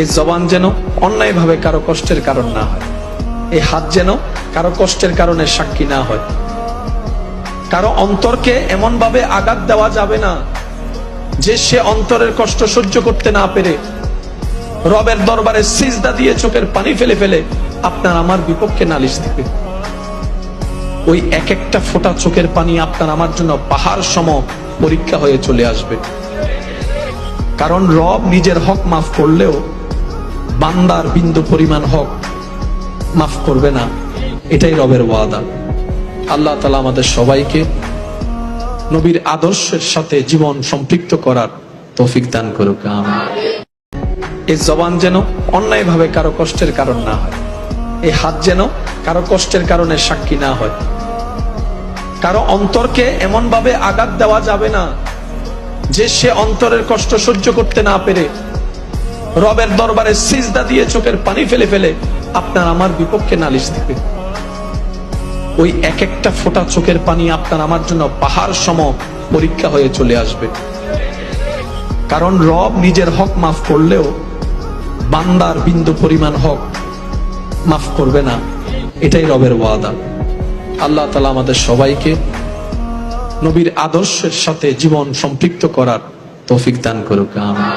এই জবান যেন অন্যায়ভাবে কারো কষ্টের কারণ না হয়, এই হাত যেন কারো কষ্টের কারণে সাক্ষী না হয়। কারো অন্তরকে এমন ভাবে আঘাত দেওয়া যাবে না যে সে অন্তরের কষ্ট সহ্য করতে না পেরে রবের দরবারে সিজদা দিয়ে চোখের পানি ফেলে ফেলে আপনার আমার বিপক্ষে নালিশ দিবে। ওই এক একটা ফোঁটা চোখের পানি আপনার আমার জন্য পাহাড় সম পরীক্ষা হয়ে চলে আসবে। কারণ রব নিজের হক মাফ করলেও বান্দার বিন্দু পরিমাণ হক মাফ করবে না, এটাই রবের ওয়াদা। আল্লাহ তাআলা আমাদের সবাইকে নবীর আদর্শের সাথে জীবন সম্পৃক্ত করার তৌফিক দান করুক, আমিন। এই জবান যেন অন্যায়ভাবে কারো কষ্টের কারণ না হয়, এই হাত যেন কারো কষ্টের কারণে সাক্ষী না হয়। কারো অন্তরকে এমন ভাবে আঘাত দেওয়া যাবে না যে সে অন্তরের কষ্ট সহ্য করতে না পেরে রবের দরবারে সিজদা দিয়ে চোখের পানি ফেলে ফেলে আপনার আমার বিপক্ষে নালিশ দিবে। ওই এক একটা ফোঁটা চোখের পানি আপনার আমার জন্য পাহাড় সম পরীক্ষা হয়ে চলে আসবে। কারণ রব নিজের হক মাফ করলেও বান্দার বিন্দু পরিমাণ হক মাফ করবে না, এটাই রবের ওয়াদা। আল্লাহ তাআলা আমাদের সবাইকে নবীর আদর্শের সাথে জীবন সম্পৃক্ত করার তৌফিক দান করুক, আমিন।